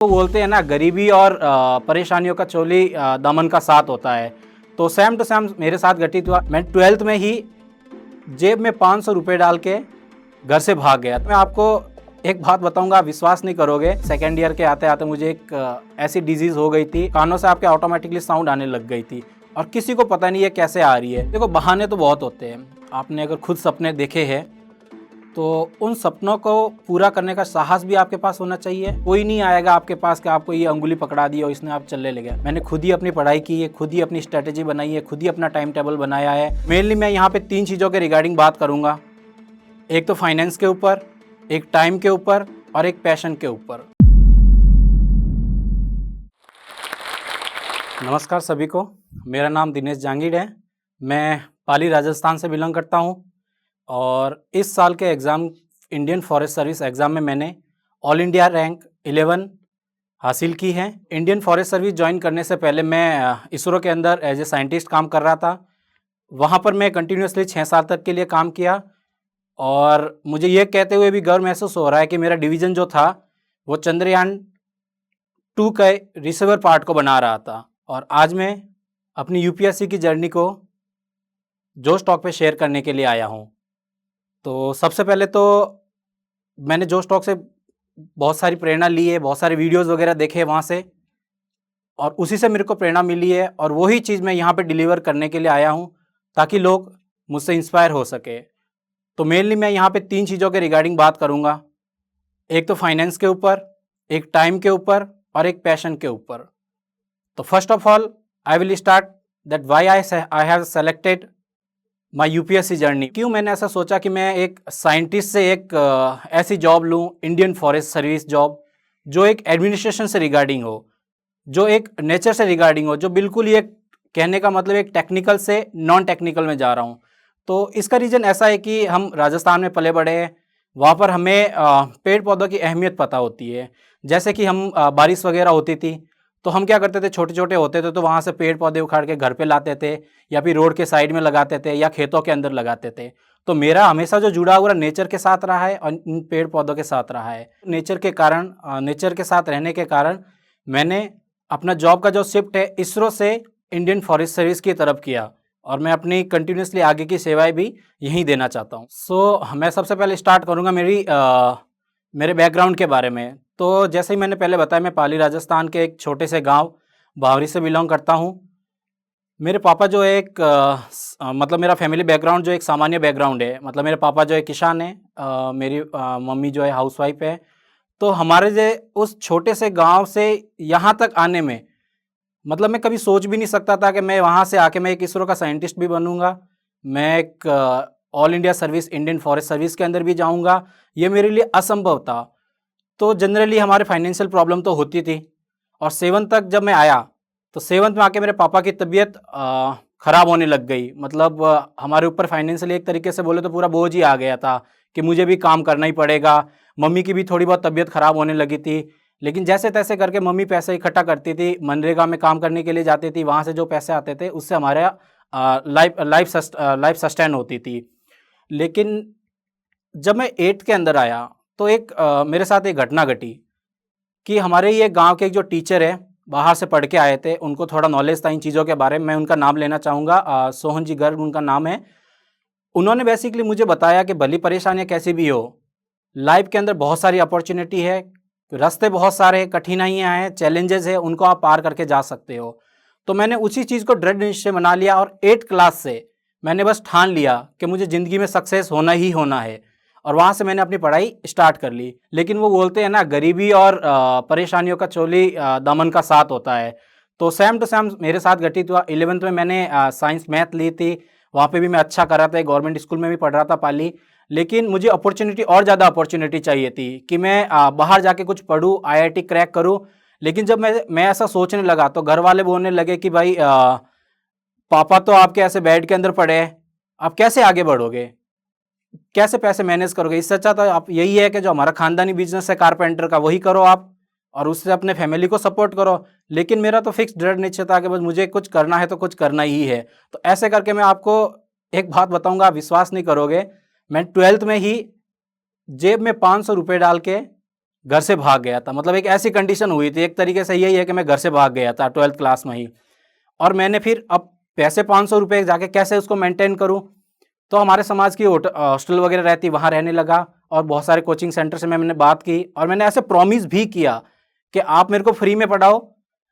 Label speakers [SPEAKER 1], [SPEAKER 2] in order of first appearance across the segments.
[SPEAKER 1] वो बोलते हैं ना, गरीबी और परेशानियों का चोली दामन का साथ होता है। तो सेम टू सेम मेरे साथ घटित हुआ। मैं 12th में ही जेब में 500 रुपये डाल के घर से भाग गया। मैं आपको एक बात बताऊंगा, आप विश्वास नहीं करोगे। सेकेंड ईयर के आते आते मुझे एक ऐसी डिजीज़ हो गई थी, कानों से आपके ऑटोमेटिकली साउंड आने लग गई थी और किसी को पता नहीं है कैसे आ रही है। देखो, बहाने तो बहुत होते हैं। आपने अगर खुद सपने देखे हैं तो उन सपनों को पूरा करने का साहस भी आपके पास होना चाहिए। कोई नहीं आएगा आपके पास कि आपको ये अंगुली पकड़ा दी और इसने आप चलने लगे। मैंने खुद ही अपनी पढ़ाई की है, खुद ही अपनी स्ट्रेटेजी बनाई है, खुद ही अपना टाइम टेबल बनाया है। मेनली मैं यहाँ पे 3 चीज़ों के रिगार्डिंग बात करूँगा। एक तो फाइनेंस के ऊपर, एक टाइम के ऊपर और एक पैशन के ऊपर। नमस्कार सभी को, मेरा नाम दिनेश जांगीड़ है। मैं पाली राजस्थान से बिलोंग करता हूँ और इस साल के exam Indian forest service exam में मैंने ऑल इंडिया रैंक 11 हासिल की है। इंडियन फॉरेस्ट सर्विस ज्वाइन करने से पहले मैं इसरो के अंदर एज ए साइंटिस्ट काम कर रहा था। वहाँ पर मैं कंटिन्यूसली 6 साल तक के लिए काम किया और मुझे ये कहते हुए भी गर्व महसूस हो रहा है कि मेरा डिवीज़न जो था वो चंद्रयान 2 के रिसीवर पार्ट को बना रहा था। और आज मैं अपनी यूपीएससी की जर्नी को जोश टॉक पे शेयर करने के लिए आया हूँ। तो सबसे पहले तो मैंने जोश टॉक से बहुत सारी प्रेरणा ली है, बहुत सारे वीडियोस वगैरह देखे वहाँ से और उसी से मेरे को प्रेरणा मिली है और वही चीज़ मैं यहाँ पे डिलीवर करने के लिए आया हूँ ताकि लोग मुझसे इंस्पायर हो सके। तो मेनली मैं यहाँ पे 3 चीज़ों के रिगार्डिंग बात करूँगा। एक तो फाइनेंस के ऊपर, एक टाइम के ऊपर और एक पैशन के ऊपर। तो first of all I will start that why I have selected my UPSC journey. क्यों मैंने ऐसा सोचा कि मैं एक साइंटिस्ट से एक ऐसी जॉब लूँ, इंडियन फॉरेस्ट सर्विस जॉब, जो एक एडमिनिस्ट्रेशन से रिगार्डिंग हो, जो एक नेचर से रिगार्डिंग हो, जो बिल्कुल ही एक कहने का मतलब एक टेक्निकल से नॉन टेक्निकल में जा रहा हूँ। तो इसका रीज़न ऐसा है कि हम राजस्थान में पले बड़े हैं, वहाँ पर हमें पेड़ पौधों की अहमियत पता होती है। जैसे कि हम बारिश वगैरह होती थी तो हम क्या करते थे, छोटे छोटे होते थे तो वहाँ से पेड़ पौधे उखाड़ के घर पे लाते थे या फिर रोड के साइड में लगाते थे या खेतों के अंदर लगाते थे। तो मेरा हमेशा जो जुड़ा हुआ नेचर के साथ रहा है और इन पेड़ पौधों के साथ रहा है। नेचर के कारण, नेचर के साथ रहने के कारण मैंने अपना जॉब का जो शिफ्ट है इसरो से इंडियन फॉरेस्ट सर्विस की तरफ किया और मैं अपनी कंटिन्यूसली आगे की सेवाएं भी यहीं देना चाहता हूँ। मैं सबसे पहले स्टार्ट करूँगा मेरे बैकग्राउंड के बारे में। तो जैसे ही मैंने पहले बताया, मैं पाली राजस्थान के एक छोटे से गांव भावरी से बिलोंग करता हूं। मेरे पापा जो एक मतलब मेरा फैमिली बैकग्राउंड जो एक सामान्य बैकग्राउंड है, मतलब मेरे पापा जो है किसान है, मेरी मम्मी जो है हाउसवाइफ है। तो हमारे जो उस छोटे से गांव से यहाँ तक आने में, मतलब मैं कभी सोच भी नहीं सकता था कि मैं वहाँ से आके मैं एक इसरो का साइंटिस्ट भी बनूंगा, मैं एक all India service Indian forest service के अंदर भी जाऊँगा। ये मेरे लिए असंभव था। तो जनरली हमारे फाइनेंशियल प्रॉब्लम तो होती थी और 7th तक जब मैं आया तो 7th में आके मेरे पापा की तबीयत ख़राब होने लग गई। मतलब हमारे ऊपर फाइनेंशियली एक तरीके से बोले तो पूरा बोझ ही आ गया था कि मुझे भी काम करना ही पड़ेगा। मम्मी की भी थोड़ी बहुत तबीयत ख़राब होने लगी थी, लेकिन जैसे तैसे करके मम्मी पैसे इकट्ठा करती थी, मनरेगा में काम करने के लिए जाती थी, वहाँ से जो पैसे आते थे उससे हमारा लाइफ सस्टेन होती थी। लेकिन जब मैं 8th के अंदर आया तो मेरे साथ एक घटना घटी कि हमारे ये गांव के एक जो टीचर है, बाहर से पढ़ के आए थे, उनको थोड़ा नॉलेज था इन चीज़ों के बारे में। मैं उनका नाम लेना चाहूँगा, सोहन जी गर्ग उनका नाम है। उन्होंने बेसिकली मुझे बताया कि भली परेशानियाँ कैसी भी हो, लाइफ के अंदर बहुत सारी अपॉर्चुनिटी है, रास्ते बहुत सारे, कठिनाइयाँ हैं, चैलेंजेस है, उनको आप पार करके जा सकते हो। तो मैंने उसी चीज़ को दृढ़ निश्चय बना लिया और 8th क्लास से मैंने बस ठान लिया कि मुझे ज़िंदगी में सक्सेस होना ही होना है और वहाँ से मैंने अपनी पढ़ाई स्टार्ट कर ली। लेकिन वो बोलते हैं ना, गरीबी और परेशानियों का चोली दामन का साथ होता है। तो सेम टू सेम मेरे साथ घटित हुआ। 11th में मैंने साइंस मैथ ली थी, वहाँ पे भी मैं अच्छा कर रहा था, गवर्नमेंट स्कूल में भी पढ़ रहा था पाली। लेकिन मुझे अपॉर्चुनिटी और ज़्यादा अपॉर्चुनिटी चाहिए थी कि मैं बाहर जाके कुछ पढूँ, आईआईटी क्रैक करूँ। लेकिन जब मैं ऐसा सोचने लगा तो घर वाले बोलने लगे कि भाई पापा तो आपके ऐसे बेड के अंदर पड़े हैं, आप कैसे आगे बढ़ोगे, कैसे पैसे मैनेज करोगे। इससे अच्छा तो आप यही है कि जो हमारा खानदानी बिजनेस है कारपेंटर का, वही करो आप और उससे अपने फैमिली को सपोर्ट करो। लेकिन मेरा तो फिक्स दृढ़ निश्चय था कि बस मुझे कुछ करना है तो कुछ करना ही है। तो ऐसे करके मैं आपको एक बात बताऊंगा, आप विश्वास नहीं करोगे, मैं 12th में ही जेब में 500 रुपये डाल के घर से भाग गया था। मतलब एक ऐसी कंडीशन हुई थी, एक तरीके से यही है कि मैं घर से भाग गया था 12th क्लास में ही। और मैंने फिर अब पैसे 500 रुपये जाके कैसे उसको मेंटेन करूं, तो हमारे समाज की हॉस्टल वगैरह रहती, वहाँ रहने लगा। और बहुत सारे कोचिंग सेंटर से मैंने बात की और मैंने ऐसे प्रॉमिस भी किया कि आप मेरे को फ्री में पढ़ाओ,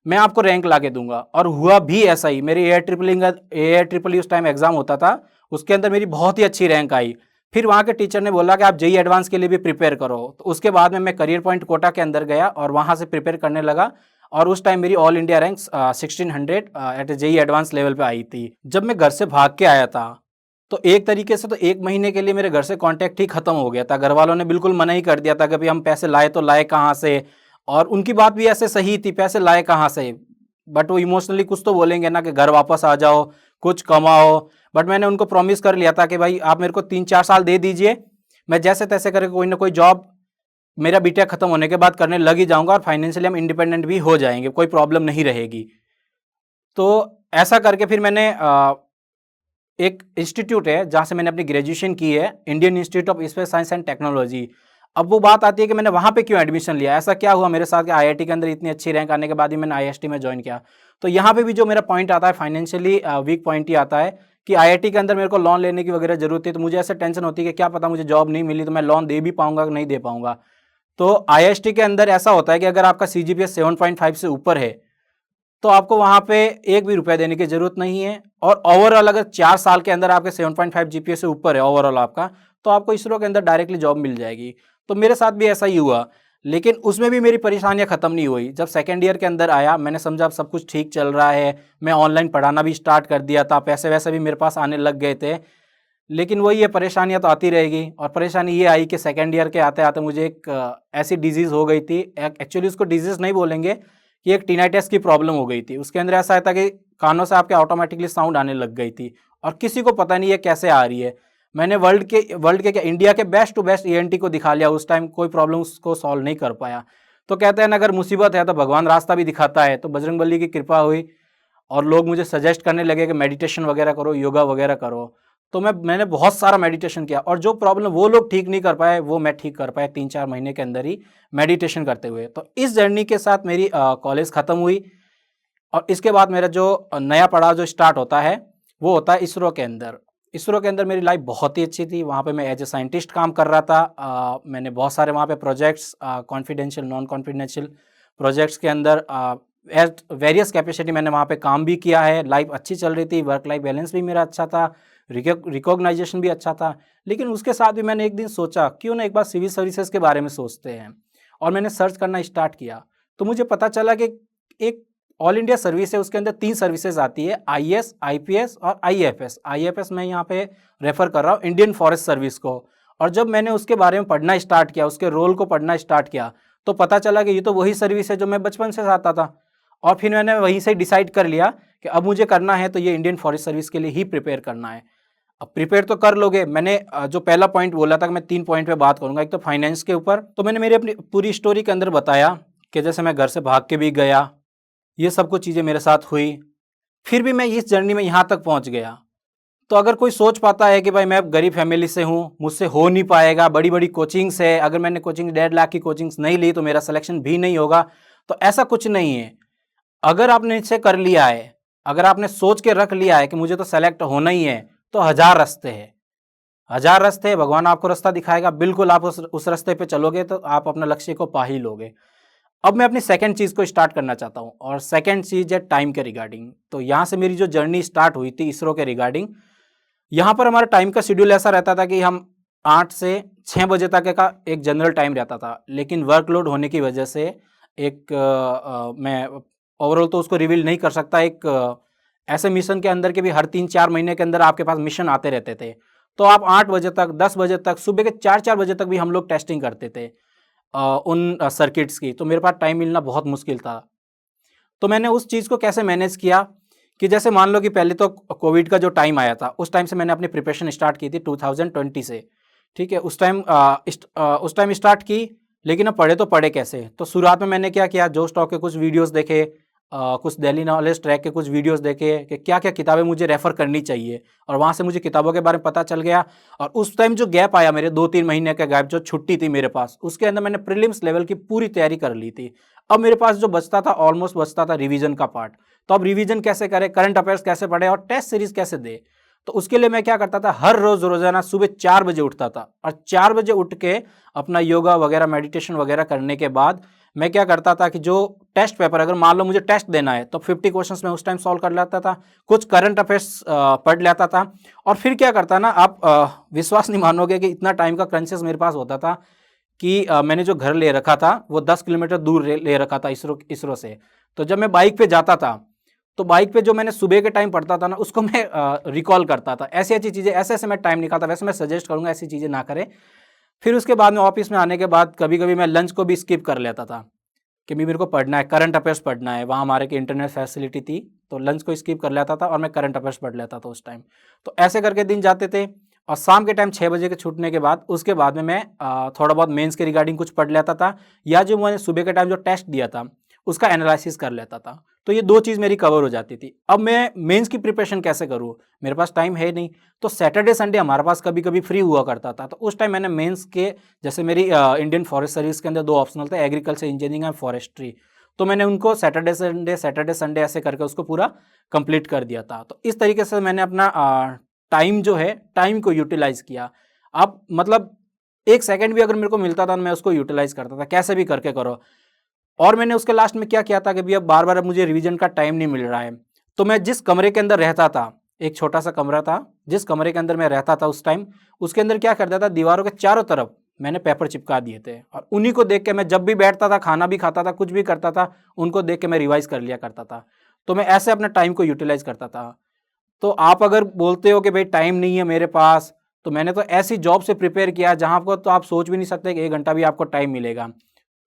[SPEAKER 1] मैं आपको रैंक ला के दूंगा। और हुआ भी ऐसा ही। मेरी AIEEE उस टाइम एग्जाम होता था, उसके अंदर मेरी बहुत ही अच्छी रैंक आई। फिर वहाँ के टीचर ने बोला कि आप JEE एडवांस के लिए भी प्रिपेयर करो। तो उसके बाद में मैं करियर पॉइंट कोटा के अंदर गया और वहाँ से प्रिपेयर करने लगा। और उस टाइम मेरी all India rank 1600 at JEE advance level पे आई थी। जब मैं घर से भाग के आया था तो एक तरीके से तो 1 महीने के लिए मेरे घर से कांटेक्ट ही खत्म हो गया था। घर वालों ने बिल्कुल मना ही कर दिया था कि भाई हम पैसे लाए तो लाए कहाँ से। और उनकी बात भी ऐसे सही थी, पैसे लाए कहाँ से, बट वो इमोशनली कुछ तो बोलेंगे ना कि घर वापस आ जाओ, कुछ कमाओ। बट मैंने उनको प्रॉमिस कर लिया था कि भाई आप मेरे को 3-4 साल दे दीजिए, मैं जैसे तैसे करके कोई ना कोई जॉब मेरा बीटेक खत्म होने के बाद करने लग ही जाऊंगा और फाइनेंशियली हम इंडिपेंडेंट भी हो जाएंगे, कोई प्रॉब्लम नहीं रहेगी। तो ऐसा करके फिर मैंने एक इंस्टीट्यूट है जहाँ से मैंने अपनी ग्रेजुएशन की है, Indian institute of space science and technology. अब वो बात आती है कि मैंने वहाँ पे क्यों एडमिशन लिया, ऐसा क्या हुआ मेरे साथ कि IIT के अंदर इतनी अच्छी रैंक आने के बाद ही मैंने IST में ज्वाइन किया। तो यहाँ पे भी जो मेरा पॉइंट आता है फाइनेंशियली वीक पॉइंट ही आता है कि IIT के अंदर मेरे को लोन लेने की वगैरह जरूरत है। तो मुझे ऐसे टेंशन होती है कि क्या पता मुझे जॉब नहीं मिली तो मैं लोन दे भी पाऊंगा कि नहीं दे पाऊंगा। तो IST के अंदर ऐसा होता है कि अगर आपका CGPA 7.5 से ऊपर है तो आपको वहां पे एक भी रुपया देने की जरूरत नहीं है। और ओवरऑल अगर 4 साल के अंदर आपके 7.5 GPA से ऊपर है ओवरऑल आपका, तो आपको इसरो के अंदर डायरेक्टली जॉब मिल जाएगी। तो मेरे साथ भी ऐसा ही हुआ, लेकिन उसमें भी मेरी परेशानियां खत्म नहीं हुई। जब सेकेंड ईयर के अंदर आया, मैंने समझा अब सब कुछ ठीक चल रहा है, मैं ऑनलाइन पढ़ाना भी स्टार्ट कर दिया था, पैसे वैसे भी मेरे पास आने लग गए थे। लेकिन वही है, परेशानियां तो आती रहेगी। और परेशानी ये आई कि सेकेंड ईयर के आते आते मुझे एक ऐसी डिजीज़ हो गई थी, एक्चुअली उसको डिजीज़ नहीं बोलेंगे कि एक टिनाइटिस की प्रॉब्लम हो गई थी। उसके अंदर ऐसा था कि कानों से आपके ऑटोमेटिकली साउंड आने लग गई थी और किसी को पता नहीं है कैसे आ रही है। मैंने वर्ल्ड के क्या इंडिया के बेस्ट टू बेस्ट ENT को दिखा लिया, उस टाइम कोई प्रॉब्लम उसको सॉल्व नहीं कर पाया। तो कहते हैं ना, अगर मुसीबत है तो भगवान रास्ता भी दिखाता है। तो बजरंगबली की कृपा हुई और लोग मुझे सजेस्ट करने लगे कि मेडिटेशन वगैरह करो, योगा वगैरह करो। तो मैंने बहुत सारा मेडिटेशन किया और जो प्रॉब्लम वो लोग ठीक नहीं कर पाए वो मैं ठीक कर पाया 3-4 महीने के अंदर ही मेडिटेशन करते हुए। तो इस जर्नी के साथ मेरी कॉलेज ख़त्म हुई और इसके बाद मेरा जो नया पड़ाव जो स्टार्ट होता है वो होता है इसरो के अंदर। इसरो के अंदर मेरी लाइफ बहुत ही अच्छी थी। वहाँ पे मैं एज ए साइंटिस्ट काम कर रहा था। मैंने बहुत सारे वहाँ पे projects, confidential non confidential projects के अंदर एट वेरियस कैपेसिटी मैंने वहाँ पे काम भी किया है। लाइफ अच्छी चल रही थी, वर्क लाइफ बैलेंस भी मेरा अच्छा था, रिकॉग्नाइजेशन भी अच्छा था। लेकिन उसके साथ भी मैंने एक दिन सोचा क्यों ना एक बार सिविल सर्विसेज के बारे में सोचते हैं, और मैंने सर्च करना स्टार्ट किया। तो मुझे पता चला कि एक ऑल इंडिया सर्विस है, उसके अंदर 3 सर्विसेज आती है, IAS, IPS और IAFS। IAFS मैं यहाँ पे रेफर कर रहा हूँ इंडियन फॉरेस्ट सर्विस को। और जब मैंने उसके बारे में पढ़ना स्टार्ट किया, उसके रोल को पढ़ना स्टार्ट किया, तो पता चला कि ये तो वही सर्विस है जो मैं बचपन से चाहता था। और फिर मैंने वहीं से डिसाइड कर लिया कि अब मुझे करना है तो ये इंडियन फॉरेस्ट सर्विस के लिए ही प्रिपेयर करना है। अब प्रिपेयर तो कर लोगे। मैंने जो पहला पॉइंट बोला था कि मैं 3 पॉइंट पे बात करूंगा, एक तो फाइनेंस के ऊपर। तो मैंने मेरी अपनी पूरी स्टोरी के अंदर बताया कि जैसे मैं घर से भाग के भी गया, ये सब कुछ चीज़ें मेरे साथ हुई, फिर भी मैं इस जर्नी में यहाँ तक पहुँच गया। तो अगर कोई सोच पाता है कि भाई मैं गरीब फैमिली से हूँ, मुझसे हो नहीं पाएगा, बड़ी बड़ी कोचिंग्स है, अगर मैंने कोचिंग 1.5 लाख की कोचिंग्स नहीं ली तो मेरा सिलेक्शन भी नहीं होगा, तो ऐसा कुछ नहीं है। अगर आपने इसे कर लिया है, अगर आपने सोच के रख लिया है कि मुझे तो सेलेक्ट होना ही है, तो 1000 रास्ते हैं, 1000 रास्ते हैं, भगवान आपको रास्ता दिखाएगा। बिल्कुल आप उस रास्ते पे चलोगे तो आप अपना लक्ष्य को पा ही लोगे। अब मैं अपनी सेकंड चीज़ को स्टार्ट करना चाहता हूँ, और सेकंड चीज़ है टाइम के रिगार्डिंग। तो यहाँ से मेरी जो जर्नी स्टार्ट हुई थी इसरो के रिगार्डिंग, यहाँ पर हमारा टाइम का शेड्यूल ऐसा रहता था कि हम 8 से 6 बजे तक का एक जनरल टाइम रहता था। लेकिन वर्कलोड होने की वजह से मैं ओवरऑल तो उसको रिवील नहीं कर सकता। ऐसे मिशन के अंदर के भी हर 3-4 महीने के अंदर आपके पास मिशन आते रहते थे। तो आप 8 बजे तक, 10 बजे तक, सुबह के 4-4 बजे तक भी हम लोग टेस्टिंग करते थे उन सर्किट्स की। तो मेरे पास टाइम मिलना बहुत मुश्किल था। तो मैंने उस चीज़ को कैसे मैनेज किया कि जैसे मान लो कि पहले तो कोविड का जो टाइम आया था, उस टाइम से मैंने अपनी प्रिपरेशन स्टार्ट की थी 2020 से। ठीक है, उस टाइम स्टार्ट की, लेकिन अब पढ़े तो पढ़े कैसे। तो शुरुआत में मैंने क्या किया, जो स्टॉक के कुछ वीडियोस देखे, कुछ दिल्ली नॉलेज ट्रैक के कुछ वीडियोस देखे कि क्या क्या किताबें मुझे रेफ़र करनी चाहिए, और वहाँ से मुझे किताबों के बारे में पता चल गया। और उस टाइम जो गैप आया मेरे 2-3 महीने का गैप, जो छुट्टी थी मेरे पास, उसके अंदर मैंने प्रीलिम्स लेवल की पूरी तैयारी कर ली थी। अब मेरे पास जो बचता था, ऑलमोस्ट बचता था रिवीजन का पार्ट। तो अब रिवीजन कैसे करें, करंट अफेयर्स कैसे पढ़े और टेस्ट सीरीज कैसे दे। तो उसके लिए मैं क्या करता था, हर रोज रोजाना सुबह 4 बजे उठता था, और 4 बजे उठ के अपना योगा वगैरह मेडिटेशन वगैरह करने के बाद मैं क्या करता था कि जो टेस्ट पेपर, अगर मान लो मुझे टेस्ट देना है तो 50 क्वेश्चंस मैं उस टाइम सॉल्व कर लेता था, कुछ करंट अफेयर्स पढ़ लेता था। और फिर क्या करता ना, आप विश्वास नहीं मानोगे कि इतना टाइम का क्रंचेस मेरे पास होता था कि मैंने जो घर ले रखा था वो 10 किलोमीटर दूर ले रखा था इसरो से। तो जब मैं बाइक पे जाता था, तो बाइक पे जो मैंने सुबह के टाइम पढ़ता था ना, उसको मैं रिकॉल करता था। ऐसी ऐसी चीज़ें, ऐसे ऐसे मैं टाइम निकालता। वैसे मैं सजेस्ट करूंगा ऐसी चीज़ें ना करें। फिर उसके बाद में ऑफिस में आने के बाद कभी कभी मैं लंच को भी स्किप कर लेता था कि भी मेरे को पढ़ना है, करंट अफेयर्स पढ़ना है। वहाँ हमारे की इंटरनेट फैसिलिटी थी, तो लंच को स्किप कर लेता था और मैं करंट अफेयर्स पढ़ लेता था उस टाइम। तो ऐसे करके दिन जाते थे। और शाम के टाइम 6 बजे के छूटने के बाद, उसके बाद में मैं थोड़ा बहुत मेंस के रिगार्डिंग कुछ पढ़ लेता था, या जो मैंने सुबह के टाइम जो टेस्ट दिया था उसका एनालिसिस कर लेता था। तो ये 2 चीज़ मेरी कवर हो जाती थी। अब मैं मेंस की प्रिपरेशन कैसे करूँ, मेरे पास टाइम है नहीं। तो सैटरडे संडे हमारे पास कभी कभी फ्री हुआ करता था, तो उस टाइम मैंने मेंस के, जैसे मेरी इंडियन फॉरेस्ट सर्विस के अंदर 2 ऑप्शनल थे, एग्रीकल्चर इंजीनियरिंग एंड फॉरेस्ट्री। तो मैंने उनको सैटरडे संडे ऐसे करके उसको पूरा कंप्लीट कर दिया था। तो इस तरीके से मैंने अपना टाइम जो है, टाइम को यूटिलाइज किया। अब मतलब 1 सेकंड भी अगर मेरे को मिलता था, मैं उसको यूटिलाइज करता था, कैसे भी करके करो। और मैंने उसके लास्ट में क्या किया था कि भैया बार बार अब मुझे रिवीजन का टाइम नहीं मिल रहा है, तो मैं जिस कमरे के अंदर रहता था, एक छोटा सा कमरा था, जिस कमरे के अंदर मैं रहता था उस टाइम, उसके अंदर क्या करता था, दीवारों के चारों तरफ मैंने पेपर चिपका दिए थे। और उन्हीं को देख के मैं जब भी बैठता था, खाना भी खाता था, कुछ भी करता था, उनको देख के मैं रिवाइज कर लिया करता था। तो मैं ऐसे अपने टाइम को यूटिलाइज करता था। तो आप अगर बोलते हो कि भाई टाइम नहीं है मेरे पास, तो मैंने तो ऐसी जॉब से प्रिपेयर किया जहां को तो आप सोच भी नहीं सकते कि 1 घंटा भी आपको टाइम मिलेगा।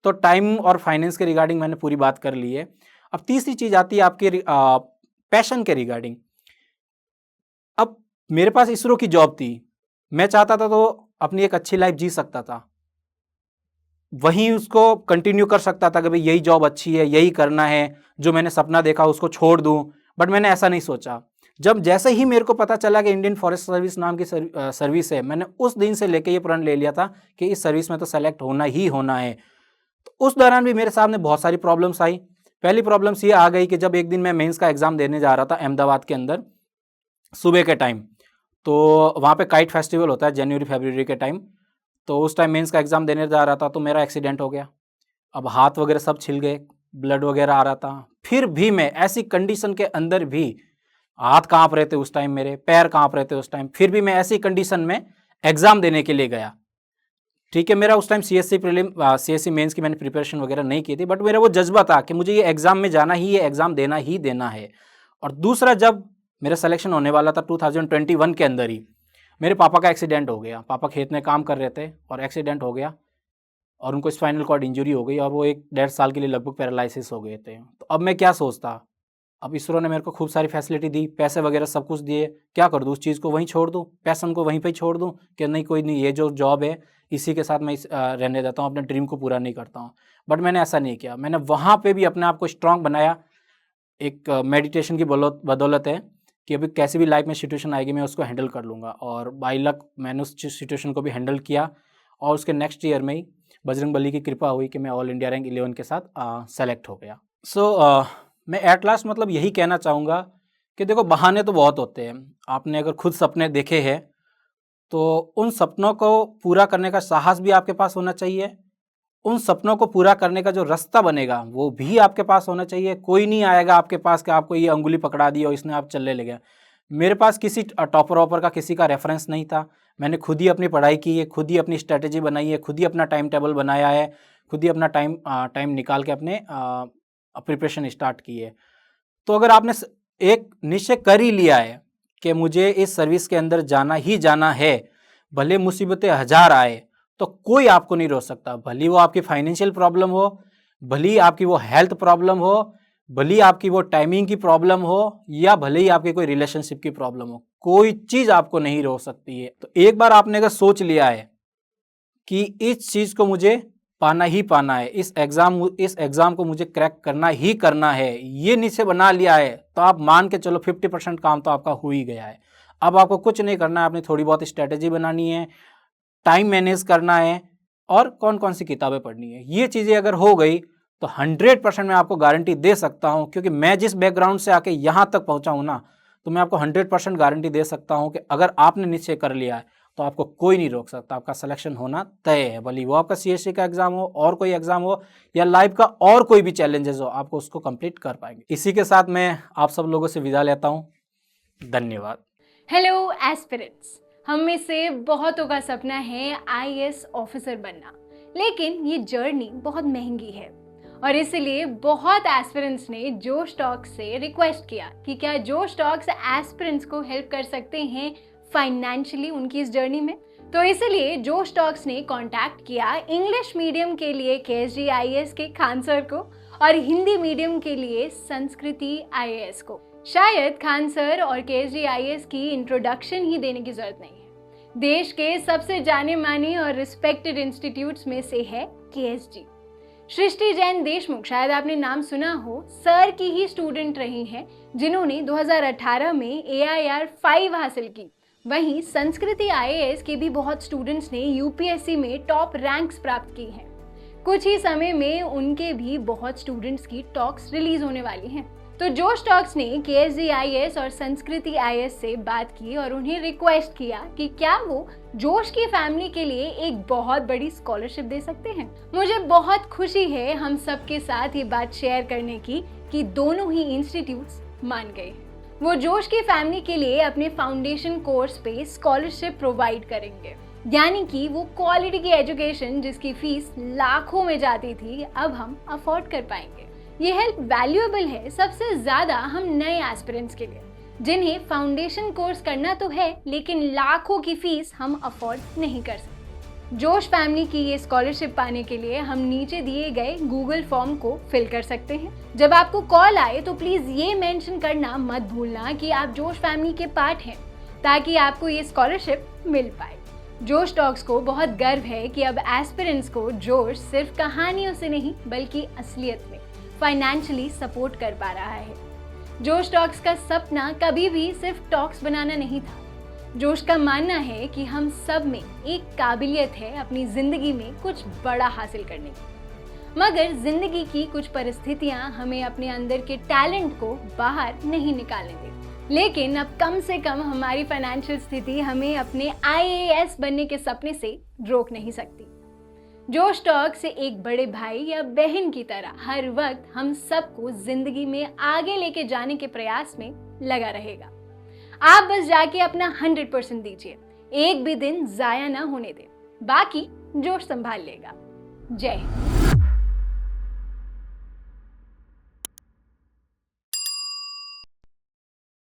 [SPEAKER 1] तो टाइम और फाइनेंस के रिगार्डिंग मैंने पूरी बात कर ली है। अब तीसरी चीज आती है आपके पैशन के रिगार्डिंग। अब मेरे पास इसरो की जॉब थी, मैं चाहता था तो अपनी एक अच्छी लाइफ जी सकता था, वहीं उसको कंटिन्यू कर सकता था कि भाई यही जॉब अच्छी है, यही करना है, जो मैंने सपना देखा उसको छोड़ दूं। बट मैंने ऐसा नहीं सोचा। जब जैसे ही मेरे को पता चला कि इंडियन फॉरेस्ट सर्विस नाम की सर्विस है, मैंने उस दिन से लेके ये प्रण ले लिया था कि इस सर्विस में तो सेलेक्ट होना ही होना है। तो उस दौरान भी मेरे सामने बहुत सारी प्रॉब्लम्स आई। पहली प्रॉब्लम्स ये आ गई कि जब एक दिन मैं मेंस का एग्जाम देने जा रहा था अहमदाबाद के अंदर सुबह के टाइम, तो वहाँ पे काइट फेस्टिवल होता है जनवरी फरवरी के टाइम। तो उस टाइम मेंस का एग्जाम देने जा रहा था, तो मेरा एक्सीडेंट हो गया। अब हाथ वगैरह सब छिल गए, ब्लड वगैरह आ रहा था। फिर भी मैं ऐसी कंडीशन के अंदर भी, हाथ कांप रहे थे उस टाइम, मेरे पैर कांप रहे थे उस टाइम, फिर भी मैं ऐसी कंडीशन में एग्जाम देने के लिए गया। ठीक है, मेरा उस time CSC prelim CSC mains की मैंने प्रिपरेशन वगैरह नहीं की थी, बट मेरा वो जज्बा था कि मुझे ये एग्जाम में जाना ही, ये एग्जाम देना ही देना है। और दूसरा, जब मेरा सिलेक्शन होने वाला था 2021 के अंदर ही, मेरे पापा का एक्सीडेंट हो गया। पापा खेत में काम कर रहे थे और एक्सीडेंट हो गया, और उनको स्पाइनल कॉर्ड इंजरी हो गई, और वो 1 डेढ़ साल के लिए लगभग पैरालिसिस हो गए थे। तो अब मैं क्या सोचता, अब इसरो ने मेरे को खूब सारी फैसिलिटी दी, पैसे वगैरह सब कुछ दिए, क्या कर दूँ, उस चीज़ को वहीं छोड़ दूँ, पैशन को वहीं पे छोड़ दूँ कि नहीं कोई नहीं, ये जो जॉब है इसी के साथ मैं रहने देता हूँ, अपने ड्रीम को पूरा नहीं करता हूँ। बट मैंने ऐसा नहीं किया, मैंने वहाँ पे भी अपने आप को स्ट्रांग बनाया। एक मेडिटेशन की बदौलत है कि अभी कैसी भी लाइफ में सिचुएशन आएगी मैं उसको हैंडल कर लूँगा, और बाई लक मैंने उस सिचुएशन को भी हैंडल किया। और उसके नेक्स्ट ईयर में ही बजरंगबली की कृपा हुई कि मैं ऑल इंडिया रैंक 11 के साथ सेलेक्ट हो गया। सो मैं एट लास्ट मतलब यही कहना चाहूँगा कि देखो, बहाने तो बहुत होते हैं। आपने अगर खुद सपने देखे हैं तो उन सपनों को पूरा करने का साहस भी आपके पास होना चाहिए। उन सपनों को पूरा करने का जो रास्ता बनेगा वो भी आपके पास होना चाहिए। कोई नहीं आएगा आपके पास कि आपको ये अंगुली पकड़ा दी और इसने आप चलने लगे। मेरे पास किसी टॉपर वॉपर का किसी का रेफरेंस नहीं था। मैंने खुद ही अपनी पढ़ाई की है, खुद ही अपनी स्ट्रेटेजी बनाई है, खुद ही अपना टाइम टेबल बनाया है, खुद ही अपना टाइम निकाल के अपने प्रिपरेशन स्टार्ट की है। तो अगर आपने एक निश्चय कर ही लिया है कि मुझे इस सर्विस के अंदर जाना ही जाना है, भले मुसीबतें हजार आए, तो कोई आपको नहीं रोक सकता। भली वो आपकी फाइनेंशियल प्रॉब्लम हो, भली आपकी वो हेल्थ प्रॉब्लम हो, भली आपकी वो टाइमिंग की प्रॉब्लम हो, या भले ही आपकी कोई रिलेशनशिप की प्रॉब्लम हो, कोई चीज आपको नहीं रोक सकती है। तो एक बार आपने अगर सोच लिया है कि इस चीज को मुझे पाना ही पाना है, इस एग्ज़ाम को मुझे क्रैक करना ही करना है, ये निश्चय बना लिया है, तो आप मान के चलो 50% काम तो आपका हो ही गया है। अब आपको कुछ नहीं करना है, आपने थोड़ी बहुत स्ट्रैटेजी बनानी है, टाइम मैनेज करना है और कौन कौन सी किताबें पढ़नी है। ये चीज़ें अगर हो गई तो 100% मैं आपको गारंटी दे सकता हूँ, क्योंकि मैं जिस बैकग्राउंड से आके यहाँ तक पहुँचा हूँ ना, तो मैं आपको 100% गारंटी दे सकता हूँ कि अगर आपने निश्चय कर लिया है तो आपको कोई नहीं रोक सकता, आपका सिलेक्शन होना तय है। भले वो आपका CSC का एग्जाम हो और कोई एग्जाम हो या लाइफ का और कोई भी चैलेंजेस हो, आपको उसको कंप्लीट कर पाएंगे। इसी के साथ मैं आप सब लोगों से विदा लेता हूँ। धन्यवाद।
[SPEAKER 2] हेलो एस्पिरेंट्स, हम में से बहुतों का सपना है IAS ऑफिसर बनना, लेकिन ये जर्नी बहुत महंगी है और इसलिए बहुत एस्पिरेंट्स ने जोश टॉक्स से रिक्वेस्ट किया कि क्या जोश टॉक्स एस्पिरेंट्स को हेल्प कर सकते हैं फाइनेंशियली उनकी इस जर्नी में। तो इसलिए जोश टॉक्स ने कांटेक्ट किया इंग्लिश मीडियम के लिए KSG IAS के खान सर को और हिंदी मीडियम के लिए संस्कृति IAS को। शायद खान सर और KSG IAS की इंट्रोडक्शन ही देने की जरूरत नहीं है। देश के सबसे जाने माने और रिस्पेक्टेड इंस्टीट्यूट्स में से है KSG। सृष्टि जैन देशमुख, शायद आपने नाम सुना हो, सर की ही स्टूडेंट रही हैं जिन्होंने 2018 में AIR 5 हासिल की। वहीं संस्कृति IAS के भी बहुत स्टूडेंट्स ने UPSC में टॉप रैंक्स प्राप्त की हैं। कुछ ही समय में उनके भी बहुत स्टूडेंट्स की टॉक्स रिलीज होने वाली हैं। तो जोश टॉक्स ने KSG IAS और संस्कृति IAS से बात की और उन्हें रिक्वेस्ट किया कि क्या वो जोश की फैमिली के लिए एक बहुत बड़ी स्कॉलरशिप दे सकते हैं। मुझे बहुत खुशी है हम सबके साथ ये बात शेयर करने की कि दोनों ही इंस्टीट्यूट्स मान गए। वो जोश की फैमिली के लिए अपने फाउंडेशन कोर्स पे स्कॉलरशिप प्रोवाइड करेंगे, यानी कि वो क्वालिटी की एजुकेशन जिसकी फीस लाखों में जाती थी अब हम अफोर्ड कर पाएंगे। ये हेल्प वैल्यूएबल है सबसे ज्यादा हम नए एस्पिरेंट्स के लिए, जिन्हें फाउंडेशन कोर्स करना तो है लेकिन लाखों की फीस हम अफोर्ड नहीं कर सकते। जोश फैमिली की ये स्कॉलरशिप पाने के लिए हम नीचे दिए गए गूगल फॉर्म को फिल कर सकते हैं। जब आपको कॉल आए तो प्लीज ये मेंशन करना मत भूलना कि आप जोश फैमिली के पार्ट हैं, ताकि आपको ये स्कॉलरशिप मिल पाए। जोश टॉक्स को बहुत गर्व है कि अब एस्पिरेंट्स को जोश सिर्फ कहानियों से नहीं बल्कि असलियत में फाइनेंशियली सपोर्ट कर पा रहा है। जोश टॉक्स का सपना कभी भी सिर्फ टॉक्स बनाना नहीं था। जोश का मानना है कि हम सब में एक काबिलियत है अपनी जिंदगी में कुछ बड़ा हासिल करने की, मगर जिंदगी की कुछ परिस्थितियां हमें अपने अंदर के टैलेंट को बाहर नहीं निकालने देती। लेकिन अब कम से कम हमारी फाइनेंशियल स्थिति हमें अपने IAS बनने के सपने से रोक नहीं सकती। जोश टॉक से एक बड़े भाई या बहन की तरह हर वक्त हम सबको जिंदगी में आगे लेके जाने के प्रयास में लगा रहेगा। आप बस जाके अपना 100% दीजिए, एक भी दिन जाया ना होने दें, बाकी जोश संभाल लेगा। जय हिंद।